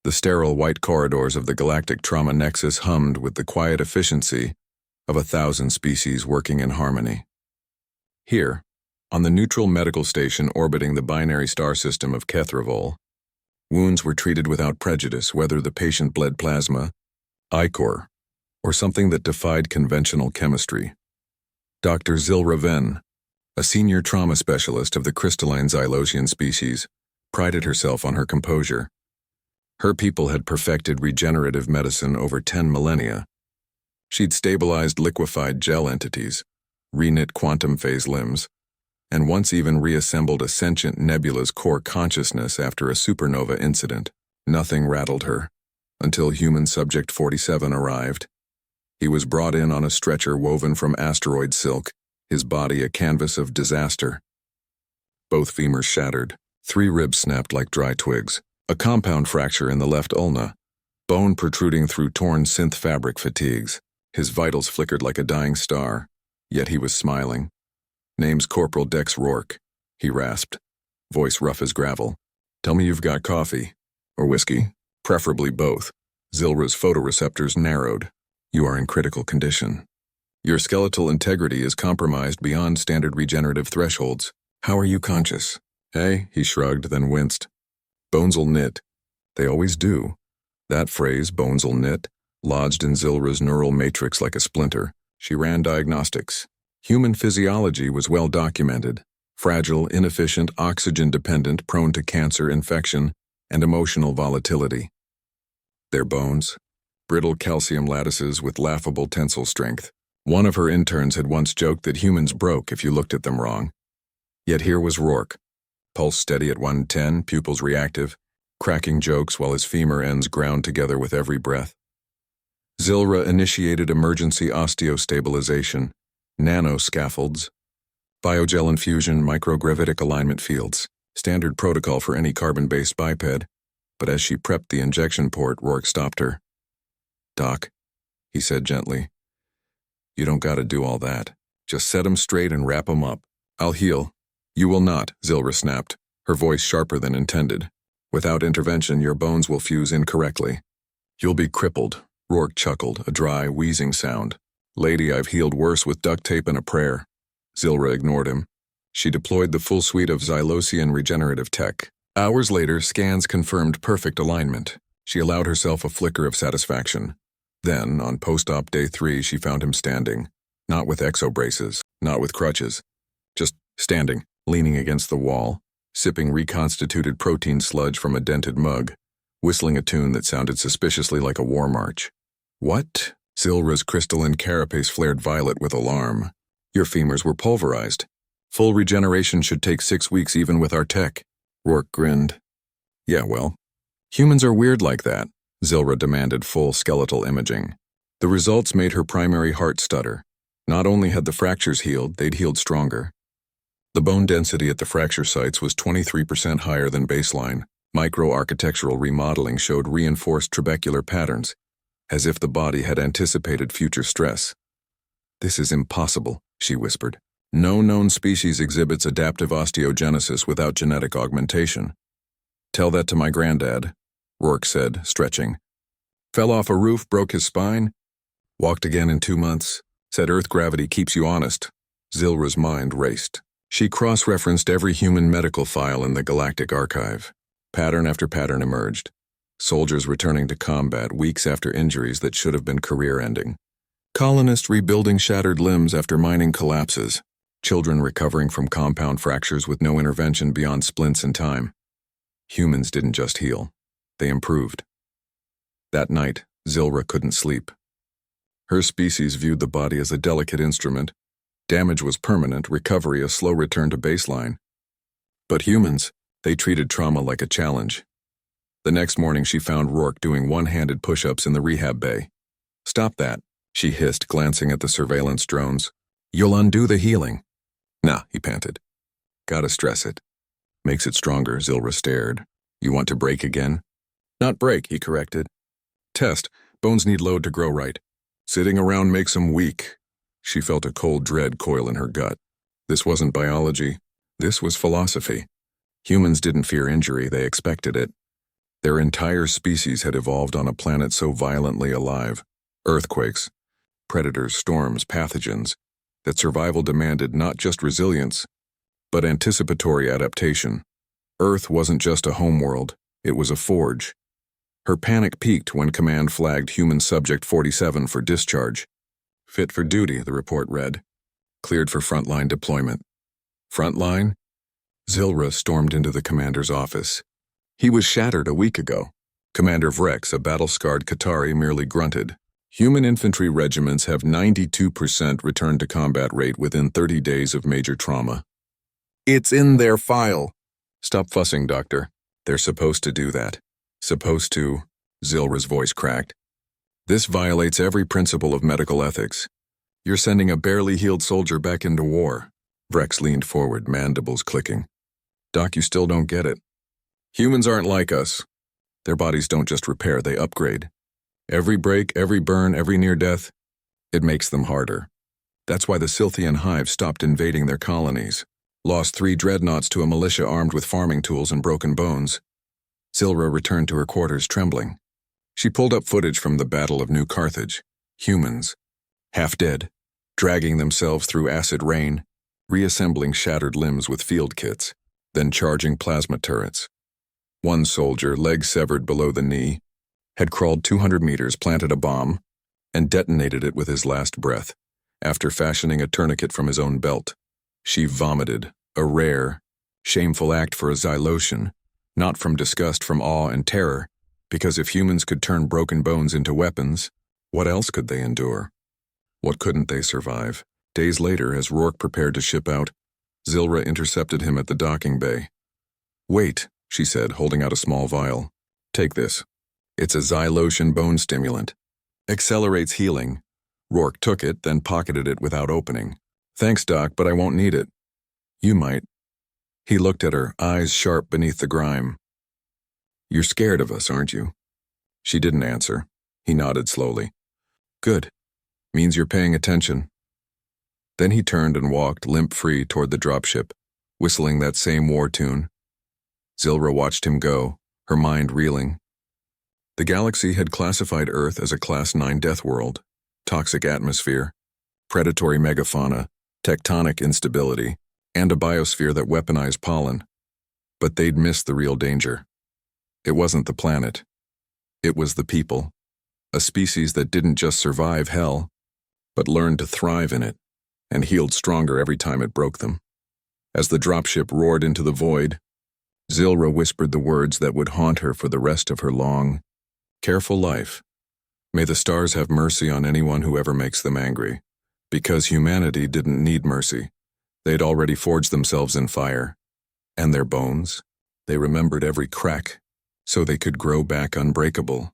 The sterile white corridors of the galactic trauma nexus hummed with the quiet efficiency of 1,000 species working in harmony. Here, on the neutral medical station orbiting the binary star system of Kethravol, wounds were treated without prejudice whether the patient bled plasma, ichor, or something that defied conventional chemistry. Dr. Zilra Venn, a senior trauma specialist of the crystalline Xylosian species, prided herself on her composure. Her people had perfected regenerative medicine over 10 millennia. She'd stabilized liquefied gel entities, reknit quantum phase limbs, and once even reassembled a sentient nebula's core consciousness after a supernova incident. Nothing rattled her, until human subject 47 arrived. He was brought in on a stretcher woven from asteroid silk, his body a canvas of disaster. Both femurs shattered, 3 ribs snapped like dry twigs, a compound fracture in the left ulna, bone protruding through torn synth fabric fatigues. His vitals flickered like a dying star, yet he was smiling. "Name's Corporal Dex Rourke," he rasped, voice rough as gravel. "Tell me you've got coffee. Or whiskey. Preferably both." Zilra's photoreceptors narrowed. "You are in critical condition. Your skeletal integrity is compromised beyond standard regenerative thresholds. How are you conscious?" "Hey," he shrugged, then winced. "Bones'll knit. They always do." That phrase, "bones'll knit," lodged in Zilra's neural matrix like a splinter. She ran diagnostics. Human physiology was well documented: fragile, inefficient, oxygen-dependent, prone to cancer, infection, and emotional volatility. Their bones, brittle calcium lattices with laughable tensile strength. One of her interns had once joked that humans broke if you looked at them wrong. Yet here was Rourke, pulse steady at 110, pupils reactive, cracking jokes while his femur ends ground together with every breath. Zilra initiated emergency osteostabilization, nano-scaffolds, biogel infusion, microgravitic alignment fields, standard protocol for any carbon-based biped, but as she prepped the injection port, Rourke stopped her. "Doc," he said gently, "you don't gotta do all that. Just set 'em straight and wrap 'em up. I'll heal." "You will not," Zilra snapped, her voice sharper than intended. "Without intervention, your bones will fuse incorrectly. You'll be crippled." Rourke chuckled, a dry, wheezing sound. "Lady, I've healed worse with duct tape and a prayer." Zilra ignored him. She deployed the full suite of Xylosian regenerative tech. Hours later, scans confirmed perfect alignment. She allowed herself a flicker of satisfaction. Then, on post-op day 3, she found him standing. Not with exobraces, not with crutches. Just standing, leaning against the wall, sipping reconstituted protein sludge from a dented mug, whistling a tune that sounded suspiciously like a war march. "What?" Zilra's crystalline carapace flared violet with alarm. "Your femurs were pulverized. Full regeneration should take 6 weeks even with our tech." Rourke grinned. "Yeah, well, humans are weird like that." Zilra demanded full skeletal imaging. The results made her primary heart stutter. Not only had the fractures healed, they'd healed stronger. The bone density at the fracture sites was 23% higher than baseline. Microarchitectural remodeling showed reinforced trabecular patterns, as if the body had anticipated future stress. "This is impossible," she whispered. "No known species exhibits adaptive osteogenesis without genetic augmentation." "Tell that to my granddad," Rourke said, stretching. "Fell off a roof, broke his spine. Walked again in 2 months. Said Earth gravity keeps you honest." Zilra's mind raced. She cross-referenced every human medical file in the galactic archive. Pattern after pattern emerged. Soldiers returning to combat weeks after injuries that should have been career-ending. Colonists rebuilding shattered limbs after mining collapses. Children recovering from compound fractures with no intervention beyond splints in time. Humans didn't just heal. They improved. That night, Zilra couldn't sleep. Her species viewed the body as a delicate instrument. Damage was permanent, recovery a slow return to baseline. But humans, they treated trauma like a challenge. The next morning she found Rourke doing one-handed push-ups in the rehab bay. "Stop that," she hissed, glancing at the surveillance drones. "You'll undo the healing." "Nah," he panted. "Gotta stress it." "Makes it stronger," Zilra stared. "You want to break again?" "Not break," he corrected. "Test. Bones need load to grow right. Sitting around makes 'em weak." She felt a cold dread coil in her gut. This wasn't biology. This was philosophy. Humans didn't fear injury, they expected it. Their entire species had evolved on a planet so violently alive, earthquakes, predators, storms, pathogens, that survival demanded not just resilience, but anticipatory adaptation. Earth wasn't just a homeworld, it was a forge. Her panic peaked when Command flagged Human Subject 47 for discharge. Fit for duty, the report read. Cleared for frontline deployment. Frontline? Zilra stormed into the commander's office. He was shattered a week ago. Commander Vrex, a battle-scarred Qatari, merely grunted. Human infantry regiments have 92% return to combat rate within 30 days of major trauma. It's in their file. Stop fussing, Doctor. They're supposed to do that. Supposed to, Zilra's voice cracked. This violates every principle of medical ethics. You're sending a barely healed soldier back into war. Vrex leaned forward, mandibles clicking. Doc, you still don't get it. Humans aren't like us. Their bodies don't just repair, they upgrade. Every break, every burn, every near-death, it makes them harder. That's why the Silthian hive stopped invading their colonies, lost 3 dreadnoughts to a militia armed with farming tools and broken bones. Zilra returned to her quarters, trembling. She pulled up footage from the Battle of New Carthage. Humans, half dead, dragging themselves through acid rain, reassembling shattered limbs with field kits, then charging plasma turrets. One soldier, leg severed below the knee, had crawled 200 meters, planted a bomb, and detonated it with his last breath, after fashioning a tourniquet from his own belt. She vomited, a rare, shameful act for a Xylosian, not from disgust, from awe and terror, because if humans could turn broken bones into weapons, what else could they endure? What couldn't they survive? Days later, as Rourke prepared to ship out, Zilra intercepted him at the docking bay. Wait, she said, holding out a small vial. Take this. It's a Xylosian bone stimulant. Accelerates healing. Rourke took it, then pocketed it without opening. Thanks, Doc, but I won't need it. You might. He looked at her, eyes sharp beneath the grime. You're scared of us, aren't you? She didn't answer. He nodded slowly. Good. Means you're paying attention. Then he turned and walked limp-free toward the dropship, whistling that same war tune. Zilra watched him go, her mind reeling. The galaxy had classified Earth as a Class 9 death world, toxic atmosphere, predatory megafauna, tectonic instability, and a biosphere that weaponized pollen. But they'd missed the real danger. It wasn't the planet. It was the people, a species that didn't just survive hell, but learned to thrive in it, and healed stronger every time it broke them. As the dropship roared into the void, Zilra whispered the words that would haunt her for the rest of her long, careful life. May the stars have mercy on anyone who ever makes them angry, because humanity didn't need mercy. They'd already forged themselves in fire. And their bones? They remembered every crack, so they could grow back unbreakable.